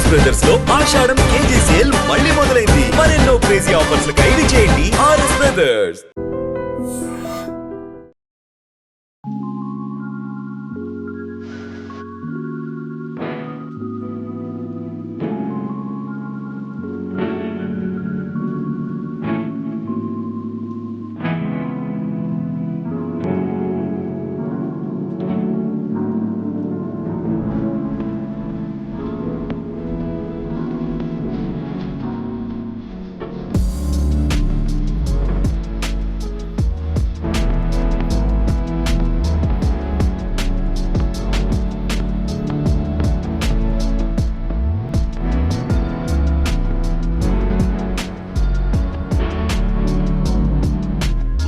RS brothers లో ఆషాఢం KG sale మళ్ళీ మొదలైంది. మరెన్నో క్రేజీ ఆఫర్స్ ఖైదీ చేయండి ఆర్ఎస్ బ్రదర్స్.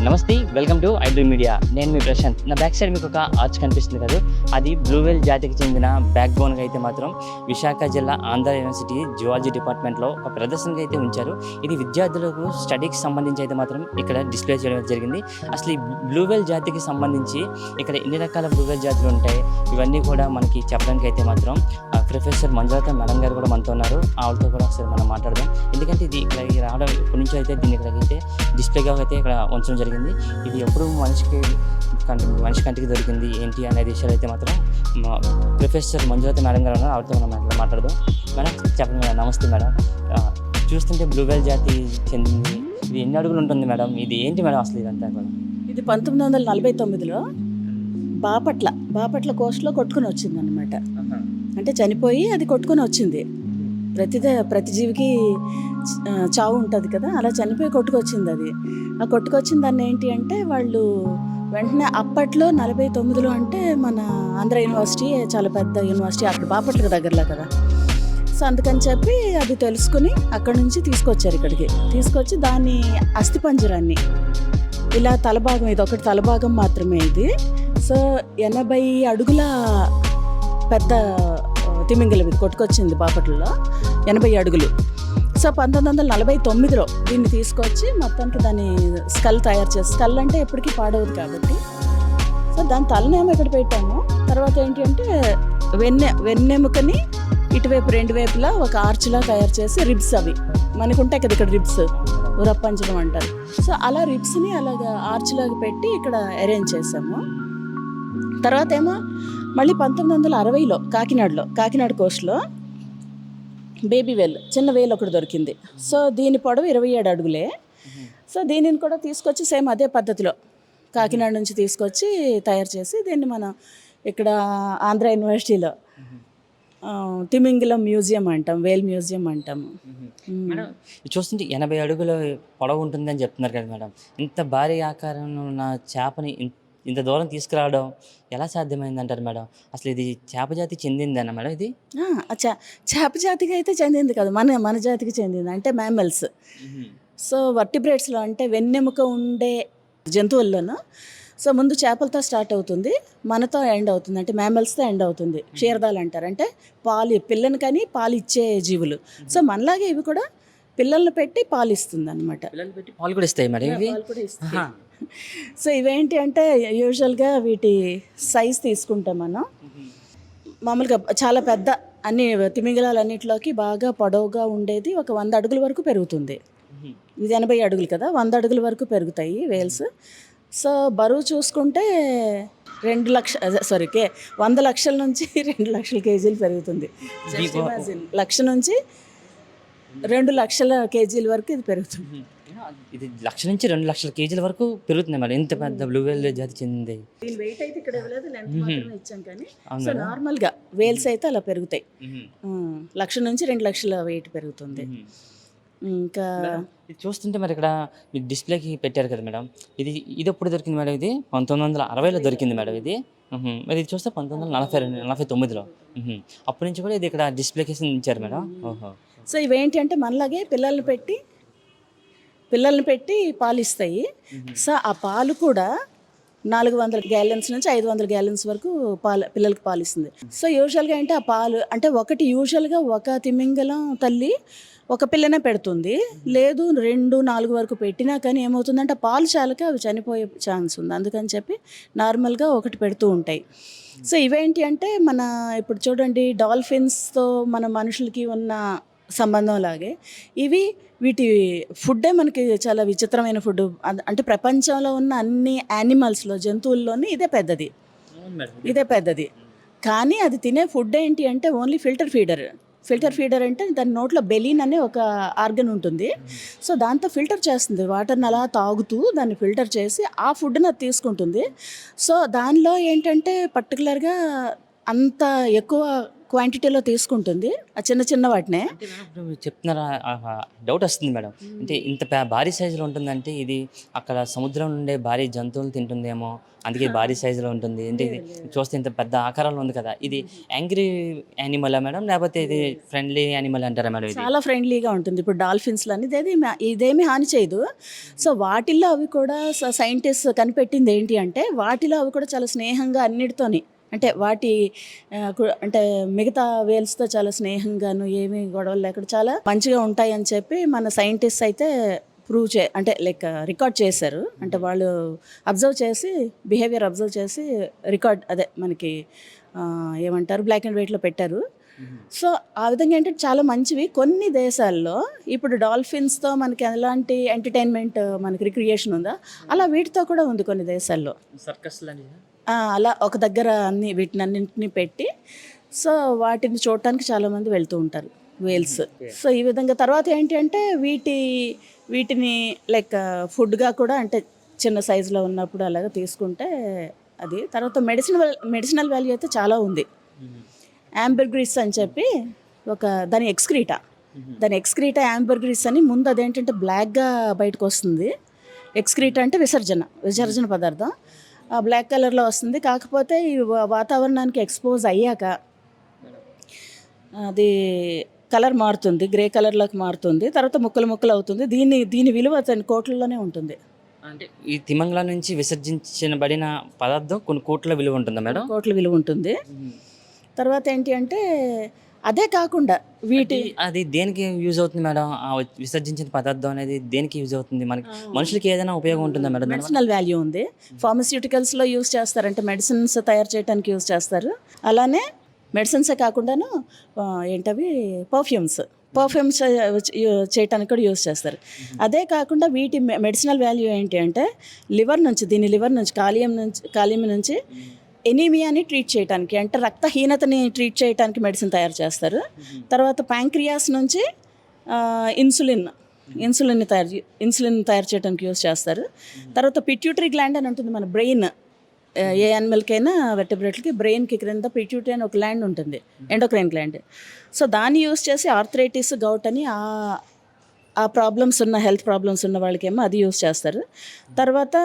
నమస్తే, వెల్కమ్ టు ఐడ్రీమ్ మీడియా. నేను మీ ప్రశాంత్. నా బ్యాక్ సైడ్ మీకు ఒక ఆర్చ్ కనిపిస్తుంది కదా, అది బ్లూవేల్ జాతికి చెందిన బ్యాక్ బోన్గా అయితే మాత్రం విశాఖ జిల్లా ఆంధ్ర యూనివర్సిటీ జువాలజీ డిపార్ట్మెంట్లో ఒక ప్రదర్శనగా అయితే ఉంచారు. ఇది విద్యార్థులకు స్టడీకి సంబంధించి అయితే మాత్రం ఇక్కడ డిస్ప్లే చేయడం జరిగింది. అసలు ఈ బ్లూవేల్ జాతికి సంబంధించి ఇక్కడ ఎన్ని రకాల బ్లూవేల్ జాతులు ఉంటాయి, ఇవన్నీ కూడా మనకి చెప్పడానికి అయితే మాత్రం ప్రొఫెసర్ మంజులత మేడం గారు కూడా మనతో ఉన్నారు. ఆవిడతో కూడా ఒకసారి మనం మాట్లాడదాం. ఎందుకంటే ఇది ఇక్కడ రావడం ఇప్పటి నుంచో అయితే దీన్ని ఇక్కడికైతే డిస్ప్లేగా అయితే ఇక్కడ ఉంచడం జరిగింది. ఇది ఎప్పుడు మనిషి కంటికి దొరికింది ఏంటి అనే విషయాలు అయితే మాత్రం ప్రొఫెసర్ మంజులత మేడం గారు ఉన్నారు. ఆవిడతో మనం మాట్లాడదాం. మేడం చెప్పండి మేడం. నమస్తే మేడం. చూస్తుంటే బ్లూవేల్ జాతి చెందింది. ఇది ఎన్ని అడుగులు ఉంటుంది మేడం? ఇది ఏంటి మేడం అసలు ఇదంతా కూడా? ఇది 1949లో బాపట్ల కోస్ట్లో కొట్టుకుని వచ్చింది అనమాట. అంటే చనిపోయి అది కొట్టుకొని వచ్చింది. ప్రతి జీవికి చావు ఉంటుంది కదా, అలా చనిపోయి కొట్టుకొచ్చింది. అది ఆ కొట్టుకొచ్చిన దాన్ని ఏంటి అంటే వాళ్ళు వెంటనే అప్పట్లో 49లో అంటే మన ఆంధ్ర యూనివర్సిటీ చాలా పెద్ద యూనివర్సిటీ, అక్కడ బాపట్ల దగ్గరలో కదా. సో అందుకని చెప్పి అది తెలుసుకుని అక్కడి నుంచి తీసుకొచ్చారు ఇక్కడికి. తీసుకొచ్చి దాన్ని అస్థిపంజరాన్ని ఇలా తలభాగం, ఇది ఒకటి తలభాగం మాత్రమే ఇది. సో 80 అడుగుల పెద్ద తిమింగలం ఇది కొట్టుకొచ్చింది బాపట్లలో, 80 అడుగులు. సో 1949లో దీన్ని తీసుకొచ్చి మొత్తానికి దాన్ని స్కల్ తయారు చేసి, స్కల్ అంటే ఎప్పటికీ పాడవదు కాబట్టి, సో దాని తలనేమో ఇక్కడ పెట్టాము. తర్వాత ఏంటి అంటే వెన్నెముకని ఇటువైపు రెండు వైపులా ఒక ఆర్చ్లా తయారు చేసి, రిబ్స్ అవి మనకుంటాయి కదా ఇక్కడ రిబ్స్, ఉరప్పంజరం అంటారు. సో అలా రిబ్స్ని అలాగా ఆర్చ్లాగా పెట్టి ఇక్కడ అరేంజ్ చేసాము. తర్వాత ఏమో మళ్ళీ 1960లో కాకినాడ కోస్ట్లో బేబీ వేల్, చిన్న వేలు ఒకటి దొరికింది. సో దీని పొడవు 27 అడుగులే. సో దీనిని కూడా తీసుకొచ్చి సేమ్ అదే పద్ధతిలో కాకినాడ నుంచి తీసుకొచ్చి తయారు చేసి దీన్ని మనం ఇక్కడ ఆంధ్ర యూనివర్సిటీలో తిమింగలం మ్యూజియం అంటాం, వేల్ మ్యూజియం అంటాము. మేడం చూస్తుంటే 80 అడుగుల పొడవు ఉంటుందని చెప్తున్నారు కదా మేడం. ఇంత భారీ ఆకారంలో ఉన్న చేపని ఇంత దూరం తీసుకురావడం ఎలా సాధ్యమైంది అంటారు మేడం? అసలు ఇది చేప జాతికి చెందిందన్న మేడం? ఇది చేప జాతికి అయితే చెందింది కాదు, మన జాతికి చెందింది. అంటే మ్యామల్స్. సో వర్టిబ్రేట్స్లో అంటే వెన్నెముక ఉండే జంతువుల్లోనూ సో ముందు చేపలతో స్టార్ట్ అవుతుంది, మనతో ఎండ్ అవుతుంది. అంటే మ్యామల్స్తో ఎండ్ అవుతుంది. క్షీరదాలు అంటారు, అంటే పిల్లని కానీ పాలు ఇచ్చే జీవులు. సో మనలాగే ఇవి కూడా పిల్లల్ని పెట్టి పాలు ఇస్తుంది అనమాట. పాలు కూడా ఇస్తాయి మేడం ఇవి? సో ఇవేంటి అంటే యూజువల్గా వీటి సైజ్ తీసుకుంటాం మనం. మామూలుగా చాలా పెద్ద అన్ని తిమింగలాలన్నింటిలోకి బాగా పొడవుగా ఉండేది ఒక 100 అడుగుల వరకు పెరుగుతుంది. ఇది 80 అడుగులు కదా, 100 అడుగుల వరకు పెరుగుతాయి వేల్స్. సో బరువు చూసుకుంటే 100 లక్షల నుంచి 2 లక్షల కేజీలు పెరుగుతుంది. లక్ష నుంచి 2 లక్షల కేజీల వరకు ఇది పెరుగుతుంది. ఇది 1 నుంచి 2 లక్షల కేజీల వరకు పెరుగుతుంది మేడం. ఇంత పెద్ద బ్లూవేల్ జాతి చెందింది. దీని వెయిట్ అయితే ఇక్కడ ఇవ్వలేదు, లెంత్ మాత్రమే ఇచ్చాం కానీ. సో నార్మల్గా వేల్స్ అయితే అలా పెరుగుతాయి. 1 నుంచి 2 లక్షల వెయిట్ పెరుగుతుంది. ఇంకా ఇది చూస్తుంటే మరి ఇక్కడ మీరు డిస్ప్లేకి పెట్టారు కదా మేడం, ఇది ఎప్పుడు దొరికింది మేడం? ఇది 1960లో దొరికింది మేడం ఇది. మరి ఇది చూస్తే 1949లో. అప్పటి నుంచి కూడా ఇది ఇక్కడ డిస్ప్లేకి ఉంచారు మేడం. ఓహో. సో ఇవేంటి అంటే మనలాగే పిల్లల్ని పెట్టి పాలు ఇస్తాయి. సో ఆ పాలు కూడా 400 గ్యాలన్స్ నుంచి 500 గ్యాలన్స్ వరకు పిల్లలకి పాలు ఇస్తుంది. సో యూజువల్గా అంటే ఆ పాలు అంటే యూజువల్గా ఒక తిమింగలం తల్లి ఒక పిల్లనే పెడుతుంది. లేదు 2, 4 వరకు పెట్టినా కానీ ఏమవుతుందంటే ఆ పాలు చాలక అవి చనిపోయే ఛాన్స్ ఉంది. అందుకని చెప్పి నార్మల్గా ఒకటి పెడుతూ ఉంటాయి. సో ఇవేంటి అంటే మన ఇప్పుడు చూడండి డాల్ఫిన్స్తో మన మనుషులకి ఉన్న సంబంధం లాగే ఇవి వీటి ఫుడ్డే మనకి చాలా విచిత్రమైన ఫుడ్. అంటే ప్రపంచంలో ఉన్న అన్ని యానిమల్స్లో జంతువుల్లోనే ఇదే పెద్దది. కానీ అది తినే ఫుడ్ ఏంటి అంటే ఓన్లీ ఫిల్టర్ ఫీడర్ అంటే దాని నోట్లో బెలిన్ అనే ఒక ఆర్గన్ ఉంటుంది. సో దాంతో ఫిల్టర్ చేస్తుంది, వాటర్ని అలా తాగుతూ దాన్ని ఫిల్టర్ చేసి ఆ ఫుడ్ని అది తీసుకుంటుంది. సో దానిలో ఏంటంటే పర్టికులర్గా అంత ఎక్కువ క్వాంటిటీలో తీసుకుంటుంది ఆ చిన్న వాటినే. అంటే మేడం ఇప్పుడు మీరు చెప్తున్నారా డౌట్ వస్తుంది మేడం. అంటే ఇంత భారీ సైజులో ఉంటుందంటే ఇది అక్కడ సముద్రం నుండే భారీ జంతువులు తింటుందేమో, అందుకే భారీ సైజులో ఉంటుంది. అంటే ఇది చూస్తే ఇంత పెద్ద ఆకారంలో ఉంది కదా, ఇది యాంగ్రీ యానిమలా మేడం, లేకపోతే ఇది ఫ్రెండ్లీ యానిమల్ అంటారా మేడం? ఇది చాలా ఫ్రెండ్లీగా ఉంటుంది. ఇప్పుడు డాల్ఫిన్స్లో అనేది ఇదేమీ హాని చేయదు. సో వాటిల్లో అవి కూడా సైంటిస్ట్ కనిపెట్టింది ఏంటి అంటే వాటిలో అవి కూడా చాలా స్నేహంగా అన్నిటితోని అంటే అంటే మిగతా వేల్స్తో చాలా స్నేహంగాను ఏమీ గొడవలు లేకుండా చాలా మంచిగా ఉంటాయని చెప్పి మన సైంటిస్ట్ అయితే అంటే రికార్డ్ చేశారు. అంటే వాళ్ళు బిహేవియర్ అబ్జర్వ్ చేసి మనకి ఏమంటారు బ్లాక్ అండ్ వైట్లో పెట్టారు. సో ఆ విధంగా ఏంటంటే చాలా మంచివి. కొన్ని దేశాల్లో ఇప్పుడు డాల్ఫిన్స్తో మనకి ఎలాంటి ఎంటర్టైన్మెంట్ మనకి రిక్రియేషన్ ఉందా అలా వీటితో కూడా ఉంది కొన్ని దేశాల్లో. సర్కస్ అలా ఒక దగ్గర వీటినన్నింటినీ పెట్టి సో వాటిని చూడటానికి చాలామంది వెళ్తూ ఉంటారు వేల్స్. సో ఈ విధంగా తర్వాత ఏంటి అంటే వీటిని ఫుడ్గా కూడా అంటే చిన్న సైజులో ఉన్నప్పుడు అలాగా తీసుకుంటే అది. తర్వాత మెడిసినల్ వాల్యూ అయితే చాలా ఉంది. యాంబర్గ్రీస్ అని చెప్పి దాని ఎక్స్క్రీటా యాంబర్గ్రీస్ అని ముందు అదేంటంటే బ్లాక్గా బయటకు వస్తుంది. ఎక్స్క్రీటా అంటే విసర్జన పదార్థం బ్లాక్ కలర్లో వస్తుంది. కాకపోతే ఈ వాతావరణానికి ఎక్స్పోజ్ అయ్యాక అది కలర్ మారుతుంది, గ్రే కలర్లోకి మారుతుంది. తర్వాత ముక్కలు అవుతుంది. దీని విలువ కోట్లలోనే ఉంటుంది. అంటే ఈ తిమంగళం నుంచి విసర్జించబడిన పదార్థం కొన్ని కోట్ల విలువ ఉంటుందా మేడం? కోట్ల విలువ ఉంటుంది. తర్వాత ఏంటి అంటే అదే కాకుండా అది దేనికి యూజ్ అవుతుంది మేడం? ఆ విసర్జించిన పదార్థం అనేది దేనికి యూజ్ అవుతుంది? మనకి మనుషులకి ఏదైనా ఉపయోగం ఉంటుందా మేడం? మెడిసినల్ వాల్యూ ఉంది. ఫార్మస్యూటికల్స్లో యూజ్ చేస్తారు, అంటే మెడిసిన్స్ తయారు చేయడానికి యూజ్ చేస్తారు. అలానే మెడిసిన్సే కాకుండాను పర్ఫ్యూమ్స్ చేయడానికి కూడా యూజ్ చేస్తారు. అదే కాకుండా వీటి మెడిసినల్ వాల్యూ ఏంటి అంటే లివర్ నుంచి కాలియం నుంచి ఎనీమియాని ట్రీట్ చేయడానికి అంటే రక్తహీనతని ట్రీట్ చేయడానికి మెడిసిన్ తయారు చేస్తారు. తర్వాత ప్యాంక్రియాస్ నుంచి ఇన్సులిన్ తయారు చేయడానికి యూజ్ చేస్తారు. తర్వాత పిట్యూటరీ గ్లాండ్ అని ఉంటుంది మన బ్రెయిన్. ఏ యానిమల్కైనా వెర్టెబ్రేట్లకి బ్రెయిన్కి క్రింద పిట్యూటరీ అని ఒక గ్లాండ్ ఉంటుంది, ఎండోక్రైన్ గ్లాండ్. సో దాన్ని యూజ్ చేసి ఆర్థరైటిస్, గౌట్ అని ఆ హెల్త్ ప్రాబ్లమ్స్ ఉన్న వాళ్ళకేమో అది యూజ్ చేస్తారు. తర్వాత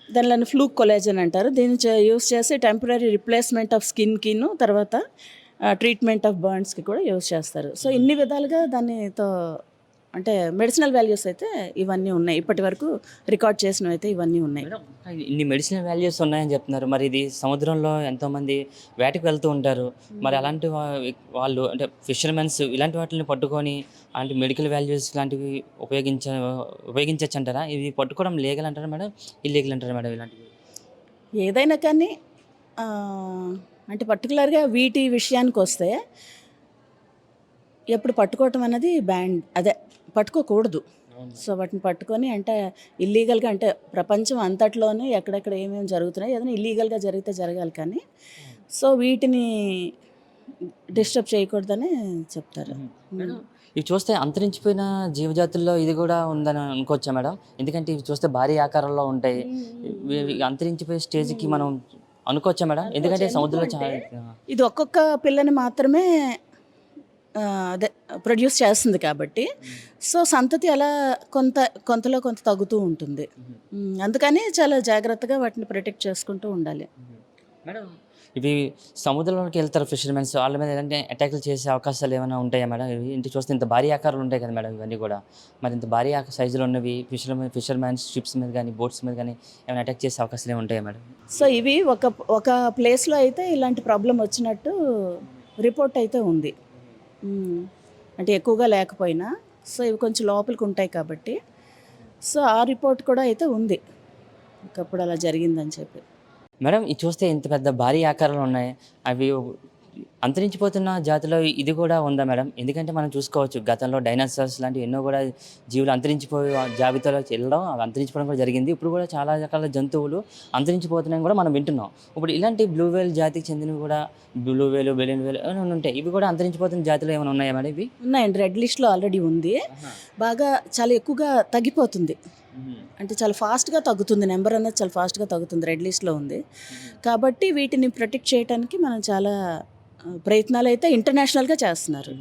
దానిలో ఫ్లూక్ కొలాజన్ అంటారు. దీన్ని యూజ్ చేసి టెంపరీ రిప్లేస్మెంట్ ఆఫ్ స్కిన్కిను తర్వాత ట్రీట్మెంట్ ఆఫ్ బర్న్స్కి కూడా యూజ్ చేస్తారు. సో ఇన్ని విధాలుగా దానితో అంటే మెడిసినల్ వాల్యూస్ అయితే ఇవన్నీ ఉన్నాయి. ఇప్పటి వరకు రికార్డ్ చేసినవి అయితే ఇవన్నీ ఉన్నాయి. ఇన్ని మెడిసినల్ వాల్యూస్ ఉన్నాయని చెప్తున్నారు. మరి ఇది సముద్రంలో ఎంతోమంది వేటకు వెళ్తూ ఉంటారు. మరి అలాంటి వాళ్ళు అంటే ఫిషర్మెన్స్ ఇలాంటి వాటిని పట్టుకొని అలాంటి మెడికల్ వాల్యూస్ ఇలాంటివి ఉపయోగించవచ్చు అంటారా? ఇవి పట్టుకోవడం లీగల్ అంటారా మేడం, ఇల్లీగల్ అంటారా మేడం? ఇలాంటివి ఏదైనా కానీ అంటే పర్టికులర్గా వీటి విషయానికి వస్తే ఎప్పుడు పట్టుకోవటం అన్నది పట్టుకోకూడదు. సో వాటిని పట్టుకొని అంటే ఇల్లీగల్గా అంటే ప్రపంచం అంతట్లోనే ఎక్కడెక్కడ ఏమేమి జరుగుతున్నాయి ఏదైనా ఇల్లీగల్గా జరిగితే జరగాలి, కానీ సో వీటిని డిస్టర్బ్ చేయకూడదని చెప్తారు. ఇవి చూస్తే అంతరించిపోయిన జీవజాతుల్లో ఇది కూడా ఉందని అనుకోవచ్చా మేడం? ఎందుకంటే ఇవి చూస్తే భారీ ఆకారంలో ఉంటాయి. అంతరించిపోయే స్టేజ్కి మనం అనుకోవచ్చా మేడం? ఎందుకంటే సముద్రంలో ఇది ఒక్కొక్క పిల్లని మాత్రమే ప్రొడ్యూస్ చేస్తుంది కాబట్టి సో సంతతి అలా కొంతలో కొంత తగ్గుతూ ఉంటుంది. అందుకని చాలా జాగ్రత్తగా వాటిని ప్రొటెక్ట్ చేసుకుంటూ ఉండాలి మేడం. ఇవి సముద్రంలోకి వెళ్తారు ఫిషర్మెన్స్, వాళ్ళ మీద ఏదంటే అటాక్లు చేసే అవకాశాలు ఏమైనా ఉంటాయా మేడం? ఇవి ఇంటి చూస్తే ఇంత భారీ ఆకారాలు ఉంటాయి కదా మేడం ఇవన్నీ కూడా. మరి ఇంత భారీ సైజులో ఉన్నవి ఫిషర్మెన్స్ షిప్స్ మీద కానీ బోట్స్ మీద కానీ ఏమైనా అటాక్ చేసే అవకాశాలు ఏమి ఉంటాయా మేడం? సో ఇవి ఒక ఒక ప్లేస్లో అయితే ఇలాంటి ప్రాబ్లం వచ్చినట్టు రిపోర్ట్ అయితే ఉంది. మ్మ్. అంటే ఎక్కువగా లేకపోయినా సో ఇవి కొంచెం లోపలికి ఉంటాయి కాబట్టి సో ఆ రిపోర్ట్ కూడా అయితే ఉంది, ఒకప్పుడు అలా జరిగిందని చెప్పి. మేడం ఇది చూస్తే ఇంత పెద్ద భారీ ఆకారాలు ఉన్నాయి, అవి అంతరించిపోతున్న జాతిలో ఇది కూడా ఉందా మేడం? ఎందుకంటే మనం చూసుకోవచ్చు గతంలో డైనోసార్స్ లాంటి ఎన్నో కూడా జీవులు అంతరించిపోయే జాబితాలోకి వెళ్ళడం, అవి అంతరించిపోవడం కూడా జరిగింది. ఇప్పుడు కూడా చాలా రకాల జంతువులు అంతరించిపోతున్నాయని కూడా మనం వింటున్నాం. ఇప్పుడు ఇలాంటి బ్లూ వేల్ జాతికి చెందినవి కూడా బ్లూ వేలు బెలిన్ వేలు ఏమైనా ఉంటాయి, ఇవి కూడా అంతరించిపోతున్న జాతిలో ఏమైనా ఉన్నాయా మేడం ఇవి? ఉన్నాయండి, రెడ్ లిస్ట్లో ఆల్రెడీ ఉంది. బాగా చాలా ఎక్కువగా తగ్గిపోతుంది, అంటే చాలా ఫాస్ట్గా తగ్గుతుంది, నెంబర్ అనేది చాలా ఫాస్ట్గా తగ్గుతుంది, రెడ్ లిస్ట్లో ఉంది. కాబట్టి వీటిని ప్రొటెక్ట్ చేయడానికి మనం చాలా ప్రయత్నాలు అయితే ఇంటర్నేషనల్గా చేస్తున్నారు.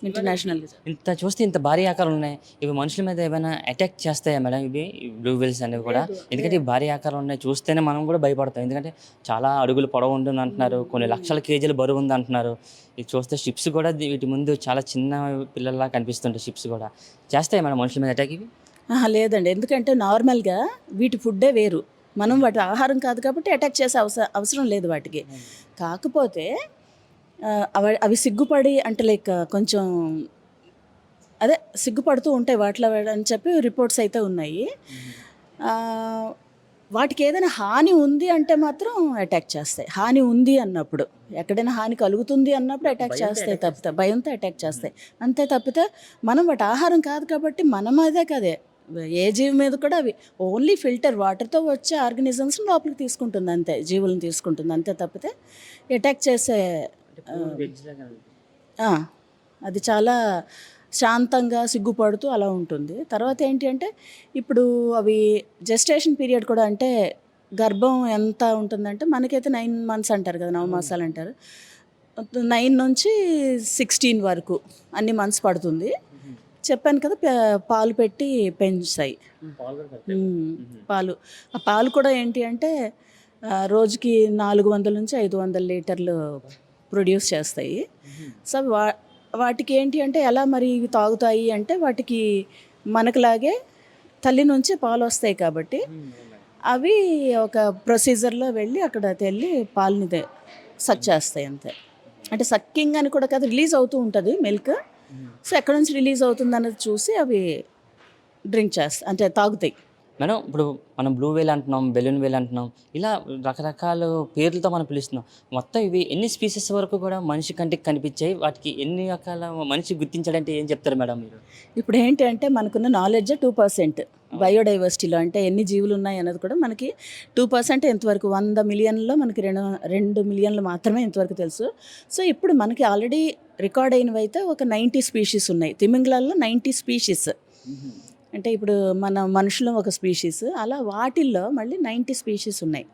ఇంటర్నేషనల్గా ఇంత చూస్తే ఇంత భారీ ఆకారాలు ఉన్నాయి, ఇవి మనుషుల మీద ఏమైనా అటాక్ చేస్తాయా మేడం ఇవి బ్లూ వేల్స్ అనేవి కూడా? ఎందుకంటే ఈ భారీ ఆకారాలు ఉన్నాయి చూస్తేనే మనం కూడా భయపడతాం, ఎందుకంటే చాలా అడుగులు పొడవు ఉంటుంది అంటున్నారు, కొన్ని లక్షల కేజీలు బరువు ఉంది అంటున్నారు. ఇది చూస్తే షిప్స్ కూడా వీటి ముందు చాలా చిన్న పిల్లల్లా కనిపిస్తుంటాయి, షిప్స్ కూడా చేస్తాయి మేడం మనుషుల మీద అటాక్ ఇవి? లేదండి, ఎందుకంటే నార్మల్గా వీటి ఫుడ్డే వేరు, మనం వాటి ఆహారం కాదు కాబట్టి అటాక్ చేసే అవసరం లేదు వాటికి. కాకపోతే అవి సిగ్గుపడి అంటే లైక్ కొంచెం అదే సిగ్గుపడుతూ ఉంటాయి వాటిలో అని చెప్పి రిపోర్ట్స్ అయితే ఉన్నాయి. వాటికి ఏదైనా హాని ఉంది అంటే మాత్రం అటాక్ చేస్తాయి. హాని ఉంది అన్నప్పుడు, ఎక్కడైనా హాని కలుగుతుంది అన్నప్పుడు అటాక్ చేస్తాయి తప్పితే, భయంతో అటాక్ చేస్తాయి అంతే తప్పితే మనం వాటి ఆహారం కాదు కాబట్టి మనం అదే కదే ఏ జీవి మీద కూడా అవి ఓన్లీ ఫిల్టర్ వాటర్తో వచ్చే ఆర్గనిజమ్స్ని లోపలికి తీసుకుంటుంది అంతే, జీవులను తీసుకుంటుంది అంతే తప్పితే అటాక్ చేసే అది చాలా శాంతంగా సిగ్గుపడుతూ అలా ఉంటుంది. తర్వాత ఏంటి అంటే ఇప్పుడు అవి జెస్టేషన్ పీరియడ్ కూడా, అంటే గర్భం ఎంత ఉంటుందంటే మనకైతే 9 months అంటారు కదా, 9 మాసాలు అంటారు, 9 నుంచి 16 వరకు అన్ని మంత్స్ పడుతుంది. చెప్పాను కదా పాలు పెట్టి పెంచుతాయి. పాలు, ఆ పాలు కూడా ఏంటి అంటే రోజుకి 400 నుంచి 500 లీటర్లు ప్రొడ్యూస్ చేస్తాయి. సో వాటికి ఏంటి అంటే ఎలా మరి ఇవి తాగుతాయి అంటే వాటికి మనకులాగే తల్లి నుంచి పాలు వస్తాయి కాబట్టి అవి ఒక ప్రొసీజర్లో వెళ్ళి అక్కడ తెల్లి పాలని సక్ చేస్తాయి అంతే. అంటే సక్కింగ్ అని కూడా కాదు, రిలీజ్ అవుతూ ఉంటుంది మిల్క్. సో ఎక్కడ నుంచి రిలీజ్ అవుతుంది అన్నది చూసి అవి డ్రింక్ చేస్తాయి, అంటే తాగుతాయి. మేడం ఇప్పుడు మనం బ్లూ వేల్ అంటున్నాం, బెలూన్ వేల్ అంటున్నాం, ఇలా రకరకాల పేర్లతో మనం పిలుస్తున్నాం. మొత్తం ఇవి ఎన్ని స్పీసెస్ వరకు కూడా మనిషి కంటికి కనిపించాయి, వాటికి ఎన్ని రకాల మనిషి గుర్తించాడంటే ఏం చెప్తారు మేడం మీరు? ఇప్పుడు ఏంటి అంటే మనకున్న నాలెడ్జ్ 2%, బయోడైవర్సిటీలో అంటే ఎన్ని జీవులు ఉన్నాయి అన్నది కూడా మనకి 2% ఎంతవరకు, 100 మిలియన్లో మనకి 2 మిలియన్లు మాత్రమే ఇంతవరకు తెలుసు. సో ఇప్పుడు మనకి ఆల్రెడీ రికార్డ్ అయినవి అయితే ఒక 90 స్పీషీస్ ఉన్నాయి. తిమింగలాల్లో 90 స్పీషీస్, అంటే ఇప్పుడు మన మనుషులు ఒక స్పీషీస్, అలా వాటిల్లో మళ్ళీ 90 స్పీషీస్ ఉన్నాయి.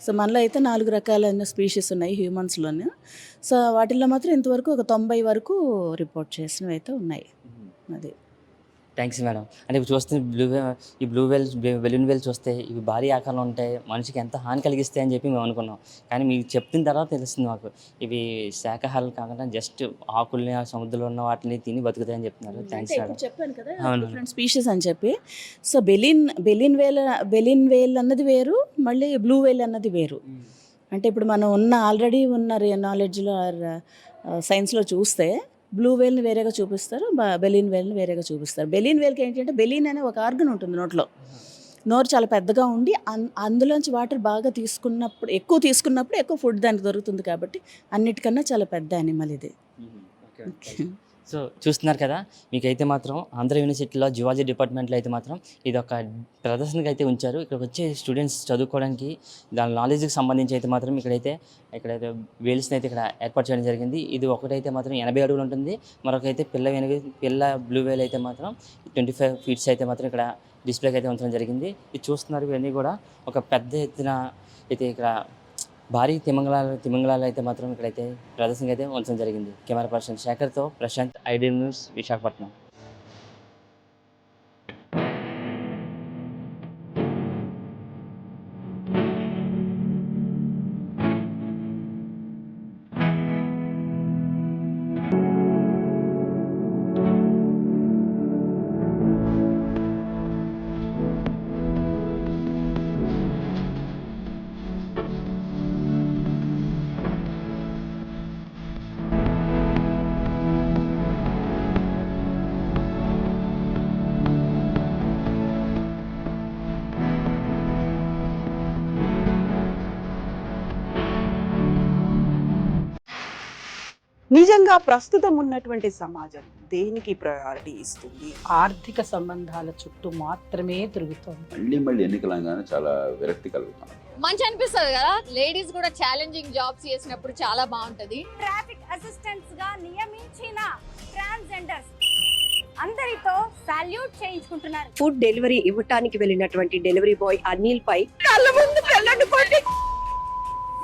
సో మనలో అయితే 4 రకాలైన స్పీషీస్ ఉన్నాయి హ్యూమన్స్లోనే. సో వాటిల్లో మాత్రం ఇంతవరకు ఒక 90 వరకు రిపోర్ట్ చేసినవి అయితే ఉన్నాయి. అది థ్యాంక్స్ మేడం. అంటే ఇప్పుడు చూస్తే ఈ బ్లూ వేల్స్ బెలూన్ వేల్స్ చూస్తే ఇవి భారీ ఆకారంలో ఉంటాయి, మనిషికి ఎంత హాని కలిగిస్తాయి అని చెప్పి మేము అనుకున్నాం. కానీ మీకు చెప్పిన తర్వాత తెలుస్తుంది మాకు ఇవి శాకాహారాలు కాకుండా జస్ట్ ఆకుల్ని ఆ సముద్రంలో ఉన్న వాటిని తిని బతుకుతాయని చెప్తున్నారు. Thanks madam. చెప్పాను కదా డిఫరెంట్ స్పీషీస్ అని చెప్పి. సో బెలిన్ వేల్ అన్నది వేరు, మళ్ళీ బ్లూ వేల్ అన్నది వేరు. అంటే ఇప్పుడు మనం ఆల్రెడీ ఉన్న నాలెడ్జ్లో సైన్స్లో చూస్తే బ్లూ వేల్ని వేరేగా చూపిస్తారు, బెలిన్ వేల్ని వేరేగా చూపిస్తారు. బెలిన్ వేల్కి ఏంటంటే బెలిన్ అనే ఒక ఆర్గన్ ఉంటుంది నోట్లో, నోరు చాలా పెద్దగా ఉండి అందులోంచి వాటర్ బాగా ఎక్కువ తీసుకున్నప్పుడు ఎక్కువ ఫుడ్ దానికి దొరుకుతుంది కాబట్టి అన్నిటికన్నా చాలా పెద్ద యానిమల్ ఇది. సో చూస్తున్నారు కదా, మీకైతే మాత్రం ఆంధ్ర యూనివర్సిటీలో జువాలజీ డిపార్ట్మెంట్లో అయితే మాత్రం ఇది ఒక ప్రదర్శనకి అయితే ఉంచారు. ఇక్కడికి వచ్చే స్టూడెంట్స్ చదువుకోవడానికి దాని నాలెడ్జ్కి సంబంధించి అయితే మాత్రం ఇక్కడైతే వేల్స్ని అయితే ఇక్కడ ఏర్పాటు చేయడం జరిగింది. ఇది ఒకటైతే మాత్రం 80 అడుగులు ఉంటుంది, మరొకైతే పిల్ల బ్లూ వేల్ అయితే మాత్రం 25 feet అయితే మాత్రం ఇక్కడ డిస్ప్లేకి అయితే ఉంచడం జరిగింది. ఇది చూస్తున్నారు, ఇవన్నీ కూడా ఒక పెద్ద ఎత్తున అయితే ఇక్కడ భారీ తిమింగలాలు అయితే మాత్రం ఇక్కడైతే ప్రదర్శనకి అయితే ఉంచడం జరిగింది. కెమెరా పర్సన్ శేఖర్తో ప్రశాంత్, ఐడి న్యూస్, విశాఖపట్నం. నిజంగా ప్రస్తుతం ఉన్నటువంటి సమాజం దేనికి ప్రయారిటీ ఇస్తుంది? ఆర్థిక సంబంధాల చుట్టూ మాత్రమే తిరుగుతోంది. మళ్ళీ ఎన్నికలంగానే చాలా విరక్తి కలుగుతాం. మంచి అనిపిస్తుంది కదా, లేడీస్ కూడా ఛాలెంజింగ్ జాబ్స్ చేసినప్పుడు చాలా బాగుంటది. ట్రాఫిక్ అసిస్టెంట్స్ గా నియమించిన ట్రాన్స్జెండర్స్ అందరితో సాల్యూట్ చేయించుకుంటున్నారు. ఫుడ్ డెలివరీ ఇవ్వటానికి వెళ్ళినటువంటి డెలివరీ బాయ్ అనిల్ పై కళ్ళ ముందు పెళ్ళండి